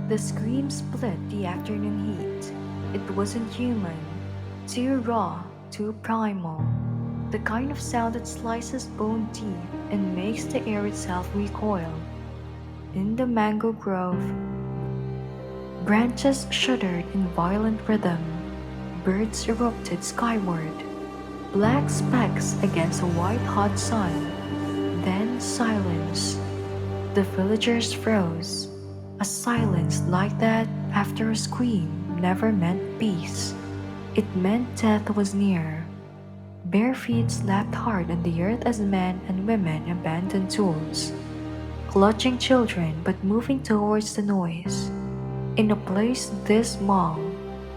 The scream split the afternoon heat. It wasn't human, too raw, too primal. The kind of sound that slices bone deep and makes the air itself recoil. In the mango grove, branches shuddered in violent rhythm. Birds erupted skyward, black specks against a white-hot sun. Then silence. The villagers froze. A silence like that after a scream never meant peace. It meant death was near. Bare feet slapped hard on the earth as men and women abandoned tools, clutching children but moving towards the noise. In a place this small,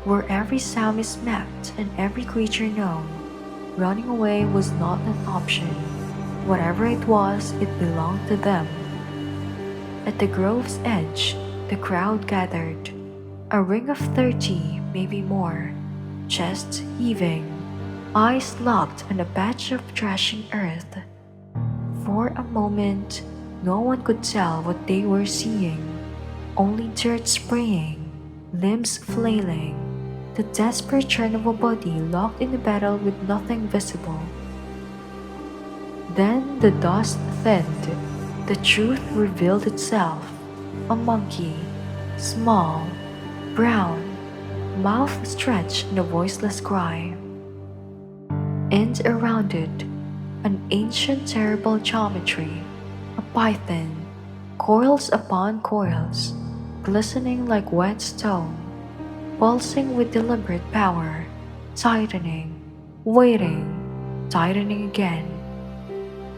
where every sound is mapped and every creature known, running away was not an option. Whatever it was, it belonged to them. At the grove's edge, the crowd gathered. A ring of 30, maybe more, chests heaving, eyes locked on a patch of thrashing earth. For a moment, no one could tell what they were seeing. Only dirt spraying, limbs flailing, the desperate churn of a body locked in a battle with nothing visible. Then the dust thinned. The truth revealed itself. A monkey, small, brown, mouth stretched in a voiceless cry. And around it, an ancient terrible geometry, a python, coils upon coils, glistening like wet stone, pulsing with deliberate power, tightening, waiting, tightening again.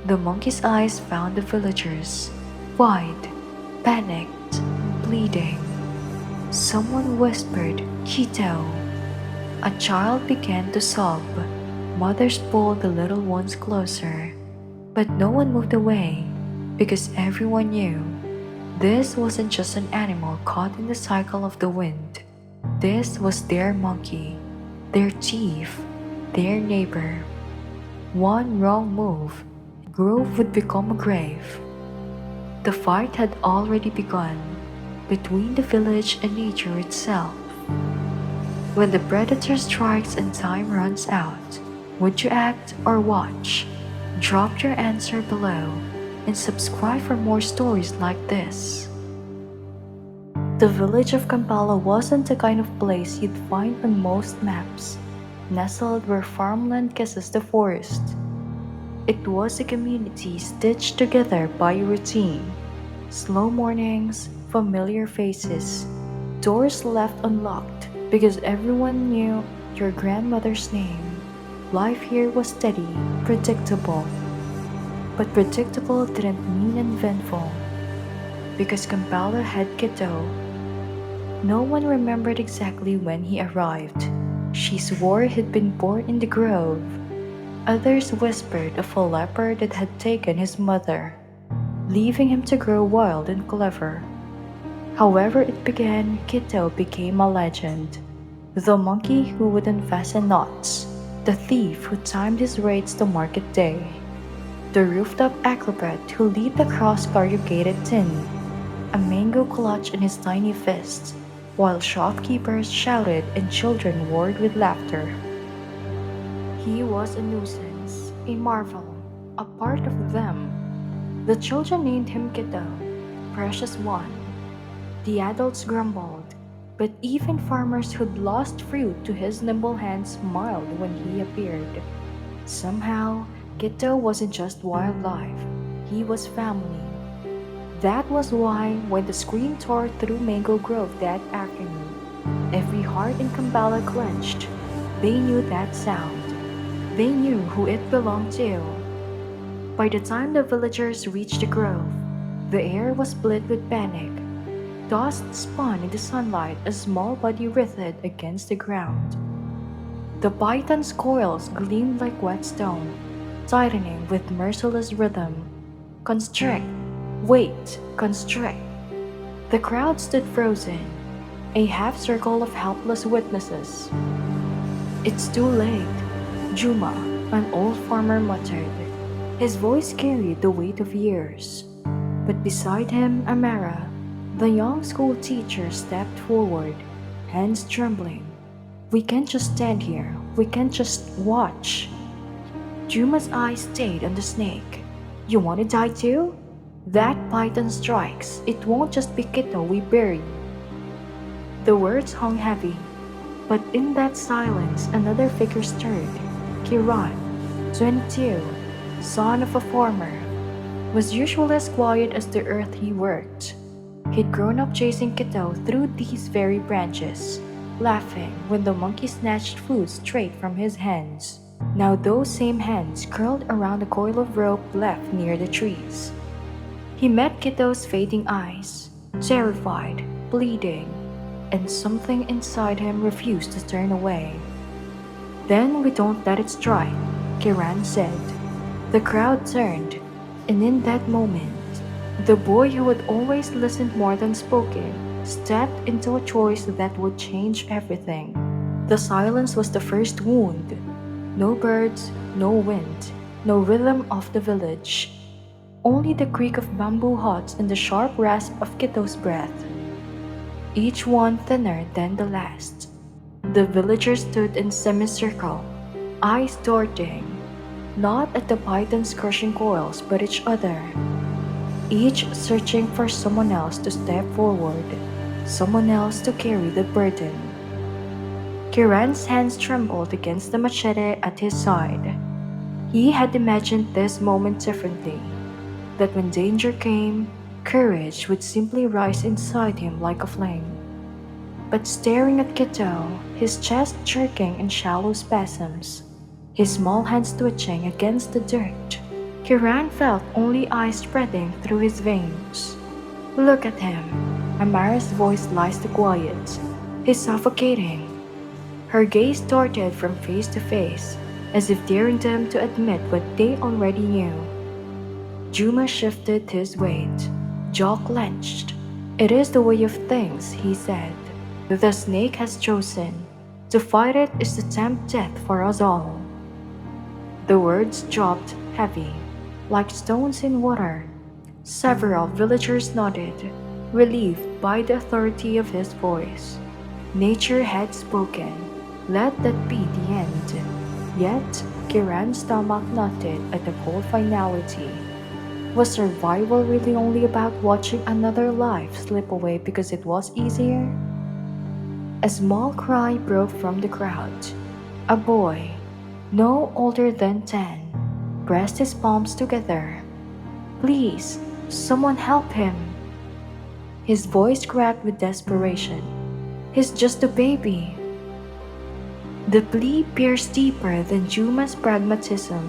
The monkey's eyes found the villagers, wide, panicked, bleeding. Someone whispered, "Quito." A child began to sob. Mothers pulled the little ones closer. But no one moved away, because everyone knew this wasn't just an animal caught in the cycle of the wind. This was their monkey, their chief, their neighbor. One wrong move, grove would become a grave. The fight had already begun between the village and nature itself. When the predator strikes and time runs out, would you act or watch? Drop your answer below and subscribe for more stories like this. The village of Kampala wasn't the kind of place you'd find on most maps, nestled where farmland kisses the forest. It was a community stitched together by routine. Slow mornings, familiar faces, doors left unlocked because everyone knew your grandmother's name. Life here was steady, predictable. But predictable didn't mean uneventful. Because Kampala had Kito. No one remembered exactly when he arrived. She swore he'd been born in the grove. Others whispered of a leopard that had taken his mother, leaving him to grow wild and clever. However it began, Kito became a legend. The monkey who would unfasten knots, the thief who timed his raids to market day, the rooftop acrobat who leaped across corrugated tin, a mango clutch in his tiny fist, while shopkeepers shouted and children roared with laughter. He was a nuisance, a marvel, a part of them. The children named him Kito, precious one. The adults grumbled, but even farmers who'd lost fruit to his nimble hands smiled when he appeared. Somehow, Kito wasn't just wildlife, he was family. That was why, when the scream tore through Mango Grove that afternoon, every heart in Kambala clenched. They knew that sound. They knew who it belonged to. By the time the villagers reached the grove, the air was split with panic. Dust spun in the sunlight, a small body writhed against the ground. The python's coils gleamed like wet stone, tightening with merciless rhythm. Constrict, wait, constrict. The crowd stood frozen, a half circle of helpless witnesses. It's too late. Juma, an old farmer muttered. His voice carried the weight of years. But beside him, Amara, the young school teacher, stepped forward, hands trembling. We can't just stand here. We can't just watch. Juma's eyes stayed on the snake. You want to die too? That python strikes. It won't just be Kito we bury. The words hung heavy, but in that silence another figure stirred. Kiran, 22, son of a farmer, was usually as quiet as the earth he worked. He'd grown up chasing Kito through these very branches, laughing when the monkey snatched food straight from his hands. Now those same hands curled around a coil of rope left near the trees. He met Kito's fading eyes, terrified, bleeding, and something inside him refused to turn away. Then we don't let it strike, Kiran said. The crowd turned, and in that moment, the boy who had always listened more than spoken stepped into a choice that would change everything. The silence was the first wound. No birds, no wind, no rhythm of the village. Only the creak of bamboo huts and the sharp rasp of Kito's breath. Each one thinner than the last. The villagers stood in semicircle, eyes darting, not at the python's crushing coils but each other. Each searching for someone else to step forward, someone else to carry the burden. Kiran's hands trembled against the machete at his side. He had imagined this moment differently, that when danger came, courage would simply rise inside him like a flame. But staring at Kito, his chest jerking in shallow spasms, his small hands twitching against the dirt, Kiran felt only ice spreading through his veins. Look at him. Amara's voice lies the quiet. He's suffocating. Her gaze darted from face to face, as if daring them to admit what they already knew. Juma shifted his weight, jaw clenched. It is the way of things, he said. The snake has chosen. To fight it is to tempt death for us all. The words dropped heavy, like stones in water. Several villagers nodded, relieved by the authority of his voice. Nature had spoken. Let that be the end. Yet, Kiran's stomach knotted at the cold finality. Was survival really only about watching another life slip away because it was easier? A small cry broke from the crowd. A boy, no older than 10, pressed his palms together. Please, someone help him. His voice cracked with desperation. He's just a baby. The plea pierced deeper than Juma's pragmatism.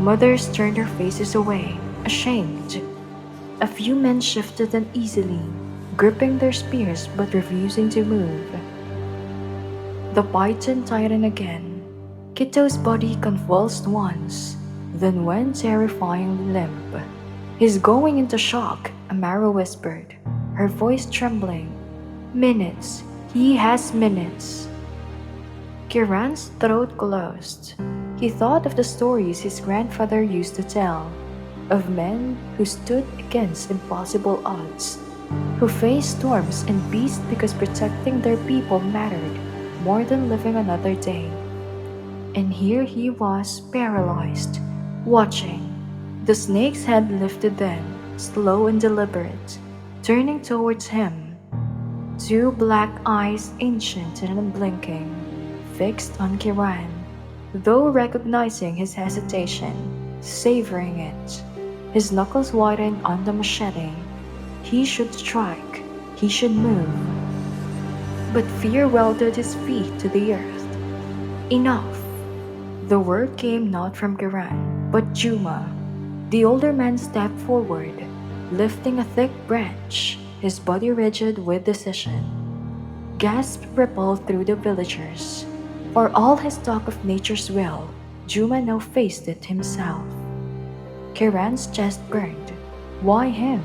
Mothers turned their faces away, ashamed. A few men shifted uneasily, gripping their spears but refusing to move. The python tightened again. Kito's body convulsed once, then went terrifyingly limp. He's going into shock, Amara whispered, her voice trembling. Minutes. He has minutes. Kiran's throat closed. He thought of the stories his grandfather used to tell, of men who stood against impossible odds, who faced storms and beasts because protecting their people mattered more than living another day. And here he was, paralyzed, watching. The snake's head lifted then, slow and deliberate, turning towards him. Two black eyes, ancient and unblinking, fixed on Kiran, though recognizing his hesitation, savoring it. His knuckles widened on the machete. He should strike. He should move. But fear welded his feet to the earth. Enough. The word came not from Kiran, but Juma. The older man stepped forward, lifting a thick branch, his body rigid with decision. Gasps rippled through the villagers. For all his talk of nature's will, Juma now faced it himself. Kiran's chest burned. Why him?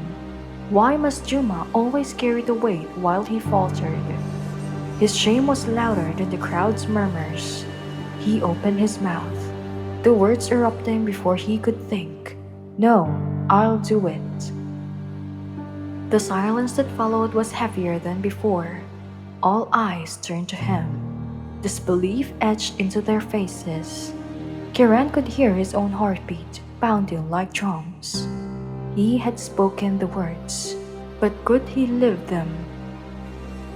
Why must Juma always carry the weight while he faltered? His shame was louder than the crowd's murmurs. He opened his mouth. the words erupting before he could think. "No, I'll do it." The silence that followed was heavier than before. All eyes turned to him. Disbelief etched into their faces. Kiran could hear his own heartbeat pounding like drums. He had spoken the words, but could he live them?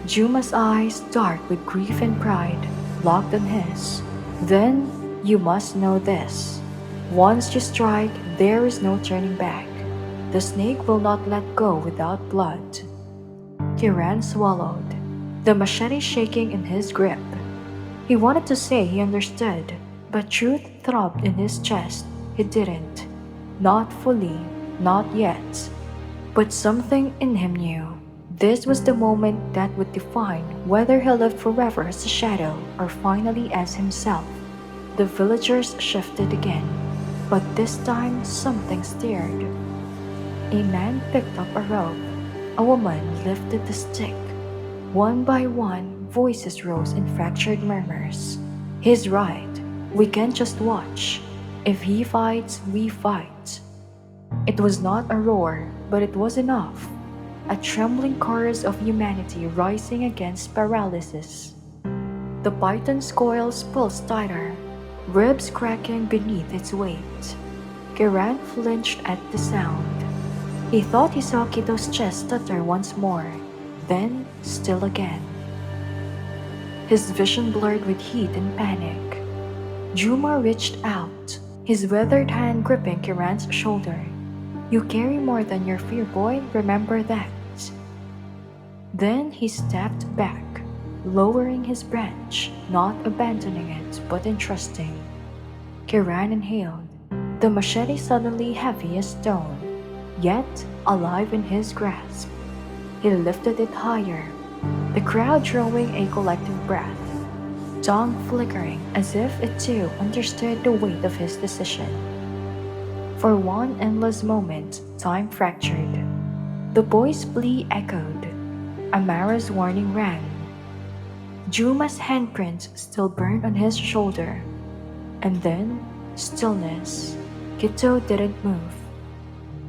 Juma's eyes, dark with grief and pride, locked on his. "Then you must know this. Once you strike, there is no turning back. The snake will not let go without blood." Kiran swallowed, the machete shaking in his grip. He wanted to say he understood, but truth throbbed in his chest. He didn't. Not fully, not yet. But something in him knew. This was the moment that would define whether he lived forever as a shadow or finally as himself. The villagers shifted again, but this time something stirred. A man picked up a rope. A woman lifted the stick. One by one, voices rose in fractured murmurs. "He's right. We can't just watch. If he fights, we fight." It was not a roar, but it was enough. A trembling chorus of humanity rising against paralysis. The python's coils pulsed tighter, ribs cracking beneath its weight. Kiran flinched at the sound. He thought he saw Kito's chest stutter once more, then still again. His vision blurred with heat and panic. Juma reached out, his weathered hand gripping Kiran's shoulder. "You carry more than your fear, boy, remember that." Then he stepped back, lowering his branch, not abandoning it, but entrusting. Kiran inhaled, the machete suddenly heavy as stone, yet alive in his grasp. He lifted it higher, the crowd drawing a collective breath, tongue flickering as if it too understood the weight of his decision. For one endless moment, time fractured. The boy's plea echoed. Amara's warning rang. Juma's handprint still burned on his shoulder. And then, stillness. Kito didn't move.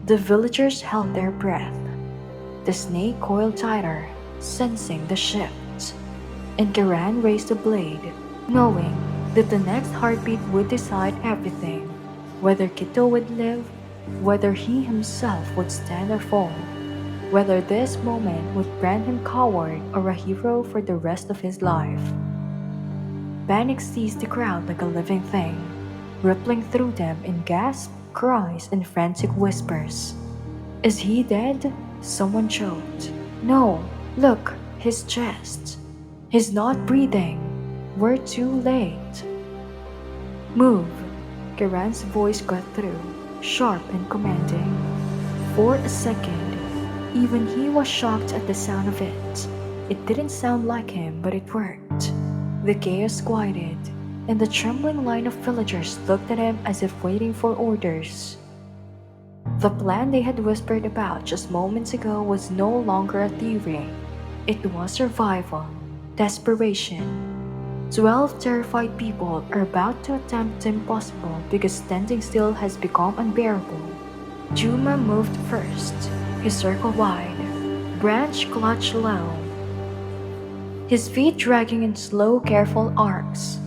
The villagers held their breath. The snake coiled tighter, sensing the shift. And Kiran raised a blade, knowing that the next heartbeat would decide everything. Whether Kito would live, whether he himself would stand or fall, whether this moment would brand him coward or a hero for the rest of his life. Panic seized the crowd like a living thing, rippling through them in gasps, cries, and frantic whispers. "Is he dead?" Someone choked. "No, look, his chest. He's not breathing. We're too late." "Move." Kiran's voice got through, sharp and commanding. For a second, even he was shocked at the sound of it. It didn't sound like him, but it worked. The chaos quieted, and the trembling line of villagers looked at him as if waiting for orders. The plan they had whispered about just moments ago was no longer a theory. It was survival, desperation. 12 terrified people are about to attempt the impossible because standing still has become unbearable. Juma moved first, his circle wide, branch clutched low, his feet dragging in slow, careful arcs.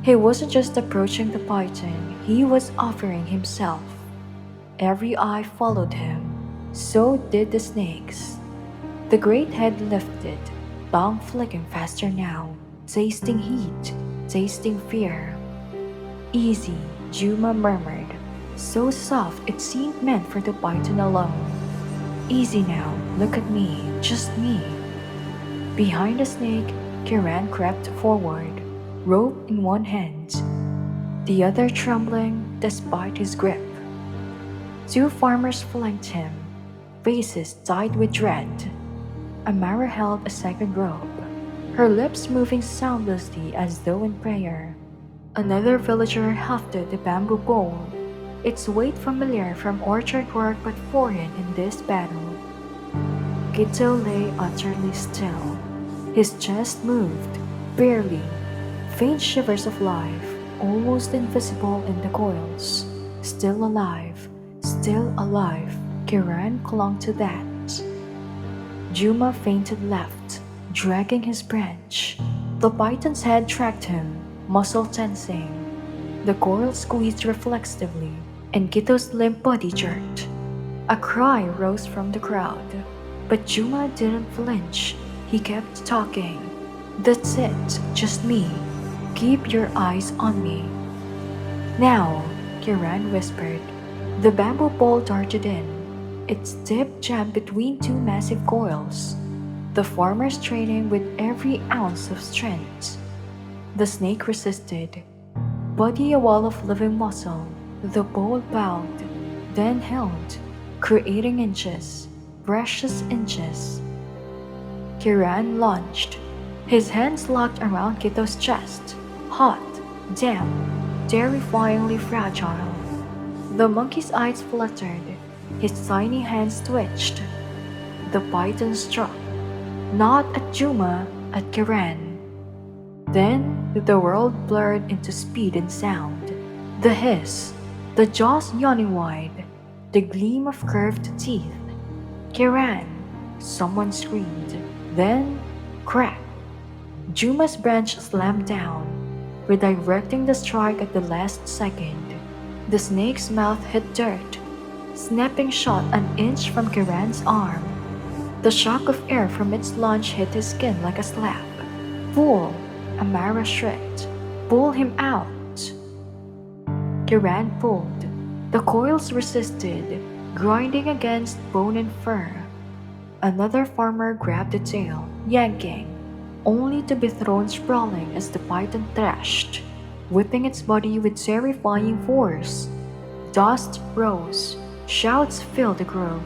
He wasn't just approaching the python, he was offering himself. Every eye followed him, so did the snakes. The great head lifted, tongue flicking faster now, tasting heat, tasting fear. "Easy," Juma murmured, so soft it seemed meant for the python alone. "Easy now, look at me, just me." Behind the snake, Kiran crept forward, rope in one hand, the other trembling despite his grip. 2 farmers flanked him, faces tied with dread. Amara held a second rope, her lips moving soundlessly as though in prayer. Another villager hefted a bamboo pole, its weight familiar from orchard work but foreign in this battle. Kito lay utterly still. His chest moved, barely, faint shivers of life, almost invisible in the coils. Still alive, Kiran clung to that. Juma fainted left, dragging his branch. The python's head tracked him, muscle tensing. The coil squeezed reflexively, and Kito's limp body jerked. A cry rose from the crowd, but Juma didn't flinch. He kept talking. "That's it, just me. Keep your eyes on me." "Now," Kiran whispered. The bamboo pole darted in. Its tip jammed between two massive coils, the former straining with every ounce of strength. The snake resisted, body a wall of living muscle. The pole bowed, then held, creating inches, precious inches. Kiran lunged, his hands locked around Kito's chest, hot, damp, terrifyingly fragile. The monkey's eyes fluttered, his tiny hands twitched. The python struck, not at Juma, at Kiran. Then the world blurred into speed and sound. The hiss, the jaws yawning wide, the gleam of curved teeth. "Kiran!" Someone screamed. Then, crack! Juma's branch slammed down, redirecting the strike at the last second. The snake's mouth hit dirt, snapping shot an inch from Kiran's arm. The shock of air from its lunge hit his skin like a slap. "Pull!" Amara shrieked. "Pull him out!" Kiran pulled. The coils resisted, grinding against bone and fur. Another farmer grabbed the tail, yanking, only to be thrown sprawling as the python thrashed, whipping its body with terrifying force. Dust rose, shouts filled the grove.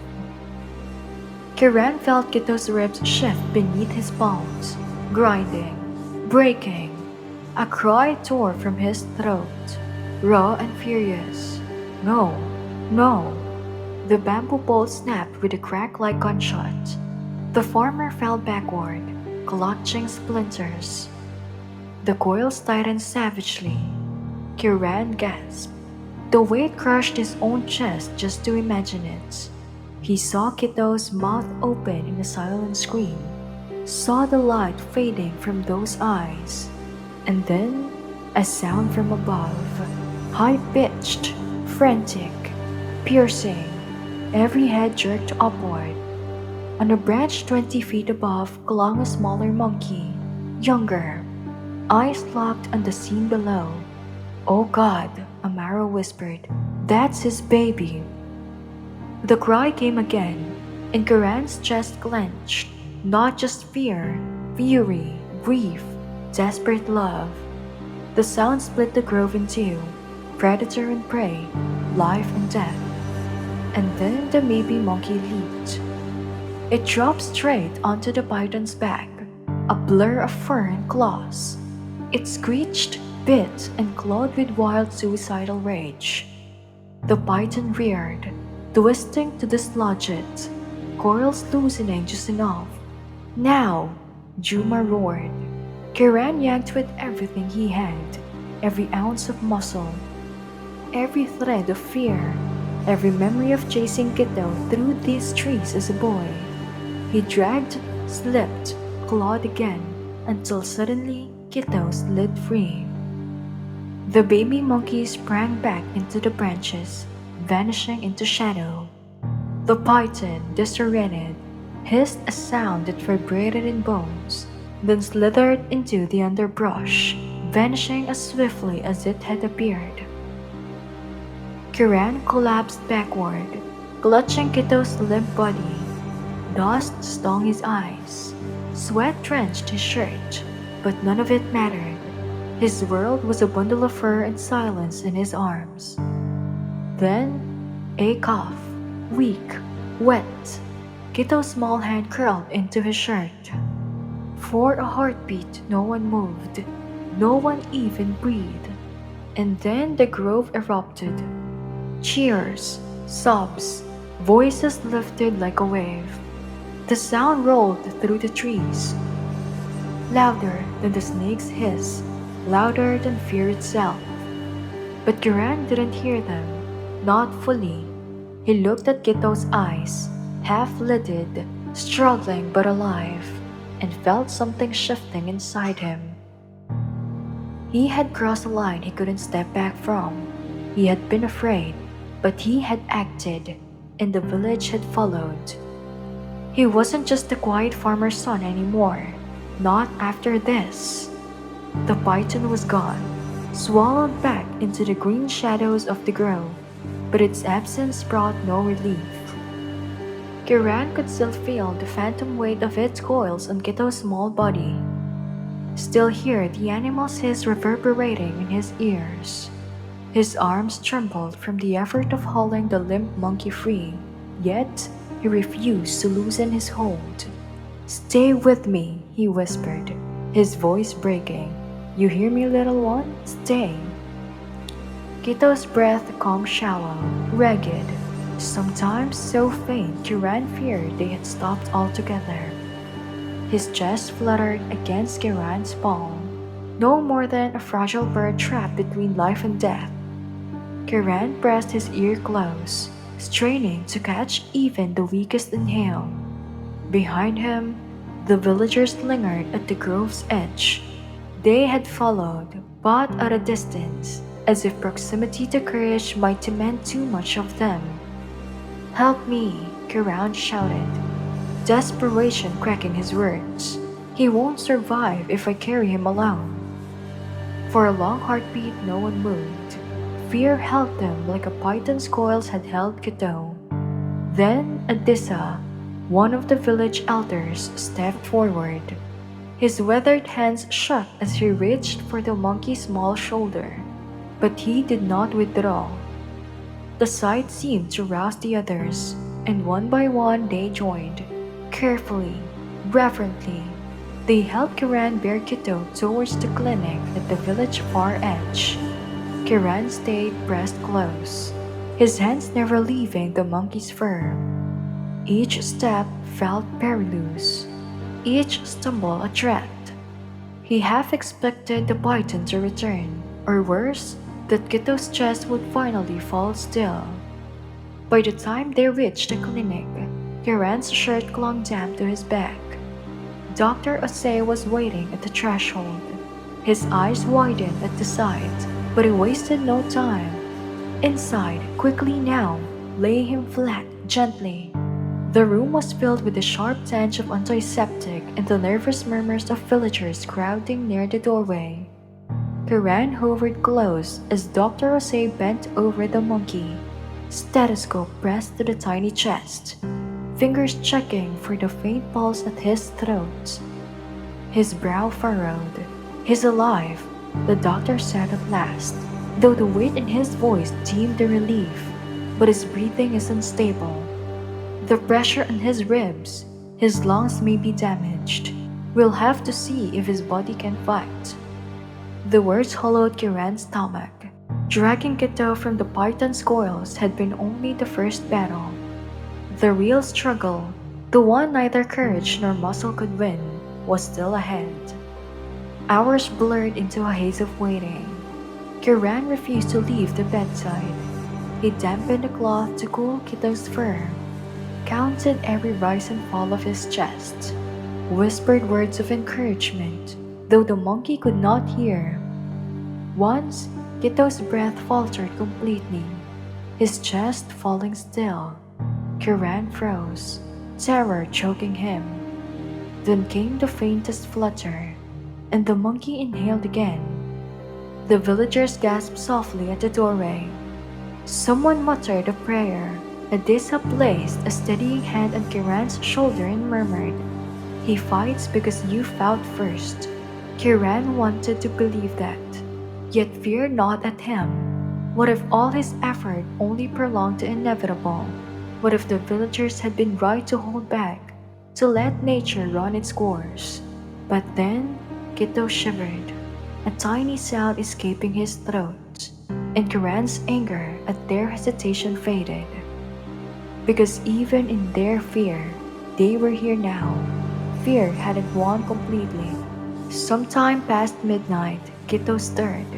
Kiran felt Kito's ribs shift beneath his palms, grinding, breaking. A cry tore from his throat, raw and furious. "No, no!" The bamboo pole snapped with a crack like gunshot. The farmer fell backward, clutching splinters. The coils tightened savagely. Kiran gasped. The weight crushed his own chest just to imagine it. He saw Kito's mouth open in a silent scream, saw the light fading from those eyes, and then a sound from above, high-pitched, frantic, piercing. Every head jerked upward. On a branch 20 feet above clung a smaller monkey, younger, eyes locked on the scene below. "Oh God," Amara whispered. "That's his baby." The cry came again, and Kiran's chest clenched. Not just fear, fury, grief, desperate love. The sound split the grove in two, predator and prey, life and death. And then the baby monkey leaped. It dropped straight onto the python's back, a blur of fur and claws. It screeched, bit, and clawed with wild suicidal rage. The python reared, twisting to dislodge it, coils loosening just enough. "Now!" Juma roared. Kiran yanked with everything he had, every ounce of muscle, every thread of fear, every memory of chasing Kito through these trees as a boy. He dragged, slipped, clawed again, until suddenly Kito slid free. The baby monkey sprang back into the branches, vanishing into shadow. The python, disoriented, hissed a sound that vibrated in bones, then slithered into the underbrush, vanishing as swiftly as it had appeared. Kiran collapsed backward, clutching Kito's limp body. Dust stung his eyes. Sweat drenched his shirt, but none of it mattered. His world was a bundle of fur and silence in his arms. Then, a cough, weak, wet. Kito's small hand curled into his shirt. For a heartbeat, no one moved. No one even breathed. And then the grove erupted. Cheers, sobs, voices lifted like a wave. The sound rolled through the trees, louder than the snake's hiss, louder than fear itself. But Kiran didn't hear them, not fully. He looked at Gito's eyes, half-lidded, struggling but alive, and felt something shifting inside him. He had crossed a line he couldn't step back from. He had been afraid, but he had acted, and the village had followed. He wasn't just the quiet farmer's son anymore. Not after this. The python was gone, swallowed back into the green shadows of the grove, but its absence brought no relief. Kiran could still feel the phantom weight of its coils on Kito's small body, still hear the animal's hiss reverberating in his ears. His arms trembled from the effort of hauling the limp monkey free, yet he refused to loosen his hold. "Stay with me," he whispered, his voice breaking. "You hear me, little one? Stay." Kito's breath came shallow, ragged, sometimes so faint Kiran feared they had stopped altogether. His chest fluttered against Kiran's palm, no more than a fragile bird trapped between life and death. Kiran pressed his ear close, straining to catch even the weakest inhale. Behind him, the villagers lingered at the grove's edge. They had followed, but at a distance, as if proximity to courage might demand too much of them. "Help me," Kiran shouted, desperation cracking his words. "He won't survive if I carry him alone." For a long heartbeat, no one moved. Fear held them like a python's coils had held Kito. Then Adisa, one of the village elders, stepped forward. His weathered hands shook as he reached for the monkey's small shoulder, but he did not withdraw. The sight seemed to rouse the others, and one by one they joined. Carefully, reverently, they helped Kiran bear Kito towards the clinic at the village far edge. Kiran stayed pressed close, his hands never leaving the monkey's fur. Each step felt perilous, each stumble a threat. He half expected the python to return, or worse, that Kito's chest would finally fall still. By the time they reached the clinic, Kiran's shirt clung damp to his back. Dr. Osei was waiting at the threshold. His eyes widened at the sight, but he wasted no time. Inside, quickly now, lay him flat, gently. The room was filled with the sharp stench of antiseptic and the nervous murmurs of villagers crowding near the doorway. Kiran hovered close as Dr. Osei bent over the monkey, stethoscope pressed to the tiny chest, fingers checking for the faint pulse at his throat. His brow furrowed. "He's alive," the doctor said at last, though the weight in his voice seemed a relief, but his breathing is unstable. The pressure on his ribs, his lungs may be damaged. We'll have to see if his body can fight. The words hollowed Kiran's stomach. Dragging Kito from the python's coils had been only the first battle. The real struggle, the one neither courage nor muscle could win, was still ahead. Hours blurred into a haze of waiting. Kiran refused to leave the bedside. He dampened the cloth to cool Kito's fur, counted every rise and fall of his chest, whispered words of encouragement, though the monkey could not hear. Once, Kito's breath faltered completely, his chest falling still. Kiran froze, terror choking him. Then came the faintest flutter, and the monkey inhaled again. The villagers gasped softly at the doorway. Someone muttered a prayer. Adisa placed a steadying hand on Kiran's shoulder and murmured, "He fights because you fought first." Kiran wanted to believe that, yet feared not at him. What if all his effort only prolonged the inevitable? What if the villagers had been right to hold back, to let nature run its course? But then, Kito shivered, a tiny sound escaping his throat, and Kiran's anger at their hesitation faded. Because even in their fear, they were here now. Fear hadn't won completely. Sometime past midnight, Kito stirred.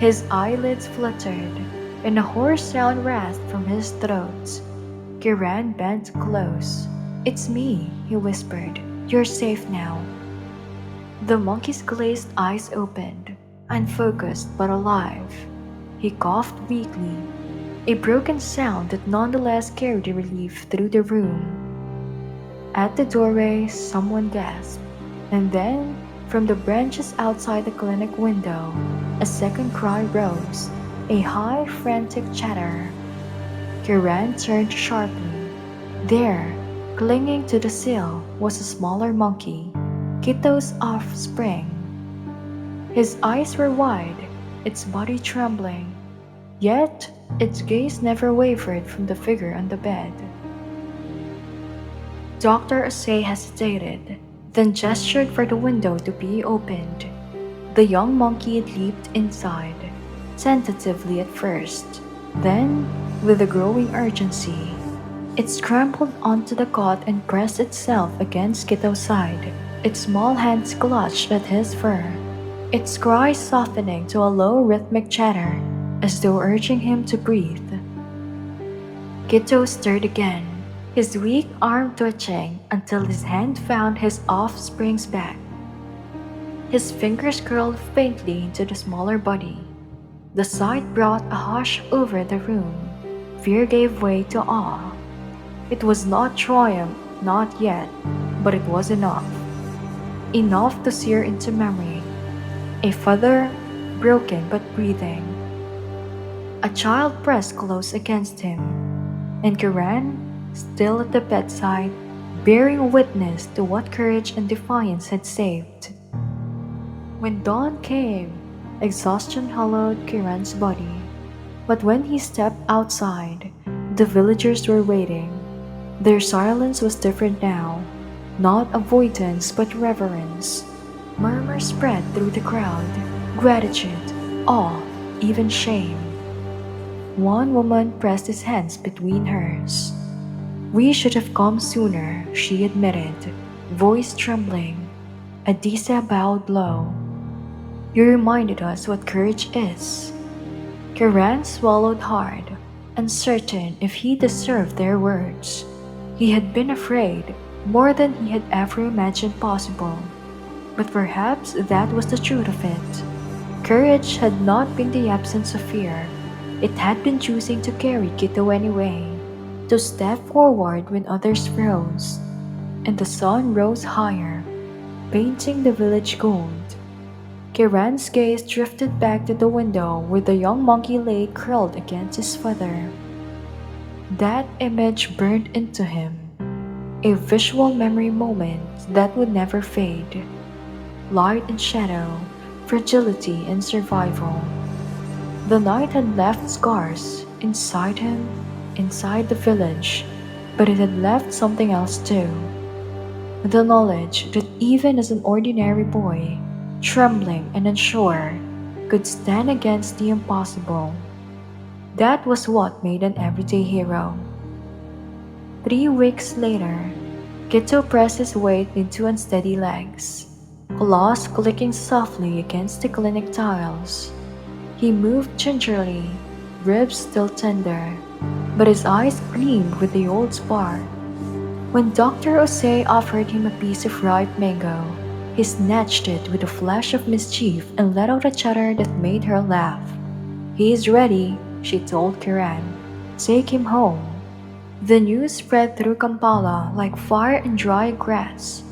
His eyelids fluttered, and a hoarse sound rasped from his throat. Kiran bent close. "It's me," he whispered. "You're safe now." The monkey's glazed eyes opened, unfocused but alive. He coughed weakly, a broken sound that nonetheless carried relief through the room. At the doorway, someone gasped, and then, from the branches outside the clinic window, a second cry rose, a high, frantic chatter. Kiran turned sharply. There, clinging to the sill, was a smaller monkey, Kito's offspring. His eyes were wide, its body trembling, yet its gaze never wavered from the figure on the bed. Dr. Osei hesitated, then gestured for the window to be opened. The young monkey leaped inside, tentatively at first. Then, with a growing urgency, it scrambled onto the cot and pressed itself against Kito's side, its small hands clutched at his fur, its cries softening to a low rhythmic chatter, as though urging him to breathe. Kito stirred again, his weak arm twitching until his hand found his offspring's back. His fingers curled faintly into the smaller body. The sight brought a hush over the room. Fear gave way to awe. It was not triumph, not yet, but it was enough. Enough to sear into memory. A father, broken but breathing. A child pressed close against him, and Kiran, still at the bedside, bearing witness to what courage and defiance had saved. When dawn came, exhaustion hollowed Kiran's body. But when he stepped outside, the villagers were waiting. Their silence was different now, not avoidance but reverence. Murmurs spread through the crowd, gratitude, awe, even shame. One woman pressed his hands between hers. "We should have come sooner," she admitted, voice trembling. Adisa bowed low. "You reminded us what courage is." Kiran swallowed hard, uncertain if he deserved their words. He had been afraid more than he had ever imagined possible. But perhaps that was the truth of it. Courage had not been the absence of fear. It had been choosing to carry Kito anyway, to step forward when others froze. And the sun rose higher, painting the village gold. Kiran's gaze drifted back to the window where the young monkey lay curled against his father. That image burned into him, a visual memory moment that would never fade. Light and shadow, fragility and survival. The night had left scars inside him, inside the village, but it had left something else too. The knowledge that even as an ordinary boy, trembling and unsure, could stand against the impossible. That was what made an everyday hero. 3 weeks later, Kito pressed his weight into unsteady legs, claws clicking softly against the clinic tiles. He moved gingerly, ribs still tender, but his eyes gleamed with the old spark. When Dr. Osei offered him a piece of ripe mango, he snatched it with a flash of mischief and let out a chatter that made her laugh. "He is ready," she told Kiran. "Take him home." The news spread through Kampala like fire in dry grass.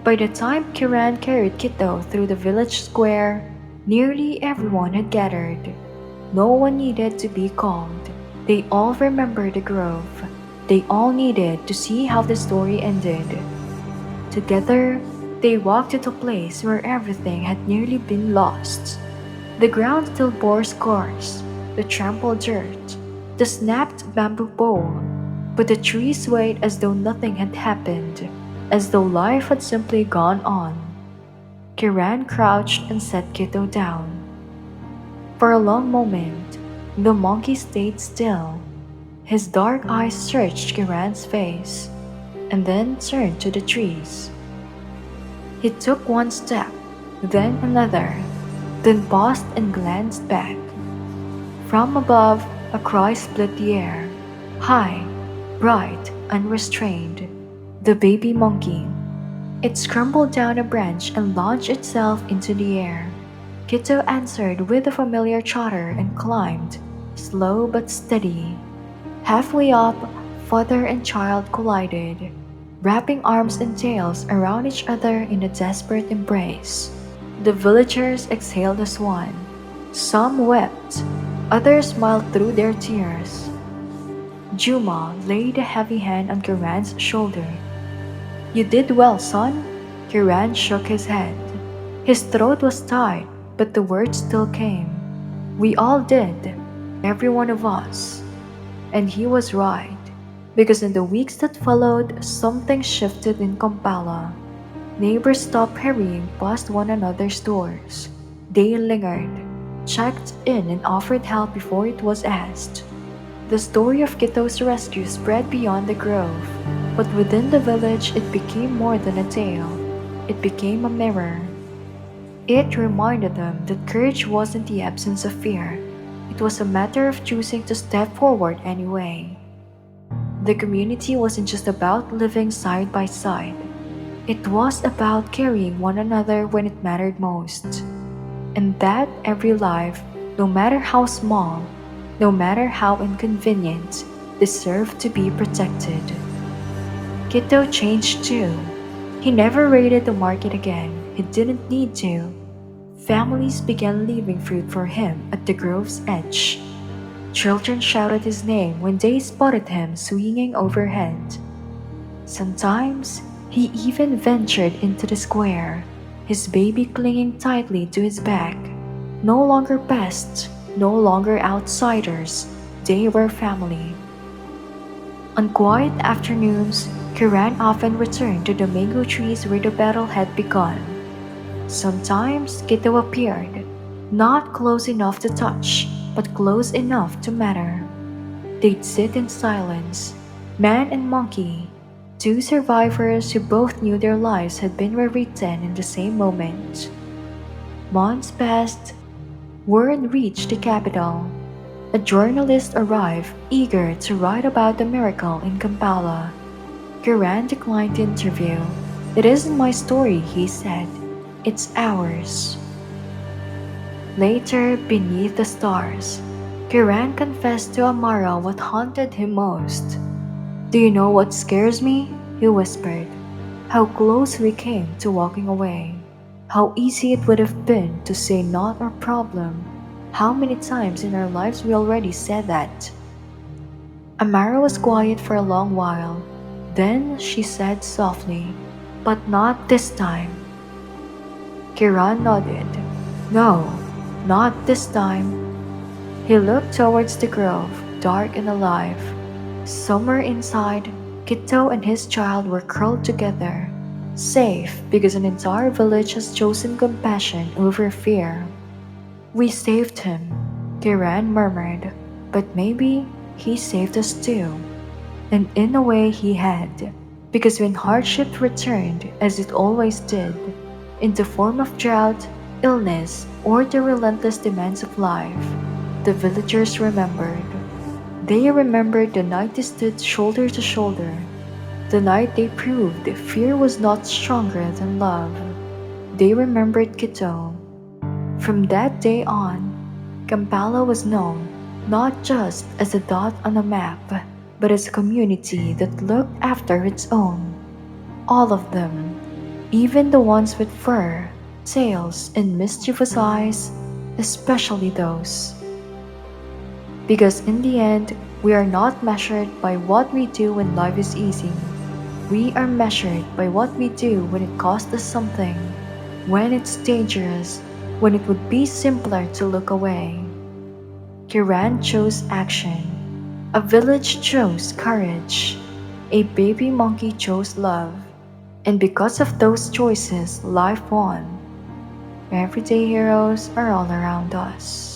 By the time Kiran carried Kito through the village square, nearly everyone had gathered. No one needed to be called. They all remembered the grove. They all needed to see how the story ended. Together, they walked to the place where everything had nearly been lost. The ground still bore scars, the trampled dirt, the snapped bamboo pole, but the trees swayed as though nothing had happened, as though life had simply gone on. Kiran crouched and set Kito down. For a long moment, the monkey stayed still. His dark eyes searched Kiran's face, and then turned to the trees. He took one step, then another, then paused and glanced back. From above, a cry split the air. High, bright, unrestrained. The baby monkey. It scrambled down a branch and launched itself into the air. Kito answered with a familiar chatter and climbed, slow but steady. Halfway up, father and child collided, wrapping arms and tails around each other in a desperate embrace. The villagers exhaled as one. Some wept, others smiled through their tears. Juma laid a heavy hand on Kiran's shoulder. You did well, son. Kiran shook his head. His throat was tight, but the words still came. We all did, every one of us. And he was right, because in the weeks that followed, something shifted in Kampala. Neighbors stopped hurrying past one another's doors. They lingered, checked in, and offered help before it was asked. The story of Kito's rescue spread beyond the grove, but within the village it became more than a tale. It became a mirror. It reminded them that courage wasn't the absence of fear. It was a matter of choosing to step forward anyway. The community wasn't just about living side by side. It was about carrying one another when it mattered most. And that every life, no matter how small, no matter how inconvenient, deserved to be protected. Kito changed too. He never raided the market again. He didn't need to. Families began leaving fruit for him at the grove's edge. Children shouted his name when they spotted him swinging overhead. Sometimes, he even ventured into the square, his baby clinging tightly to his back. No longer pests, no longer outsiders, they were family. On quiet afternoons, Kiran often returned to the mango trees where the battle had begun. Sometimes Kito appeared, not close enough to touch, but close enough to matter. They'd sit in silence, man and monkey, two survivors who both knew their lives had been rewritten in the same moment. Months passed, word reached the capital. A journalist arrived, eager to write about the miracle in Kampala. Kiran declined the interview. It isn't my story, he said. It's ours. Later, beneath the stars, Kiran confessed to Amara what haunted him most. Do you know what scares me? He whispered. How close we came to walking away. How easy it would have been to say not our problem. How many times in our lives we already said that. Amara was quiet for a long while. Then she said softly, but not this time. Kiran nodded. No, not this time. He looked towards the grove, dark and alive. Somewhere inside, Kito and his child were curled together, safe because an entire village has chosen compassion over fear. We saved him, Kiran murmured, but maybe he saved us too. And in a way he had, because when hardship returned, as it always did, in the form of drought, illness, or the relentless demands of life, the villagers remembered. They remembered the night they stood shoulder to shoulder, the night they proved fear was not stronger than love. They remembered Kito. From that day on, Kampala was known not just as a dot on a map, but as a community that looked after its own. All of them, even the ones with fur, tails, and mischievous eyes, especially those. Because in the end, we are not measured by what we do when life is easy. We are measured by what we do when it costs us something, when it's dangerous, when it would be simpler to look away. Kiran chose action. A village chose courage. A baby monkey chose love. And because of those choices, life won. Everyday heroes are all around us.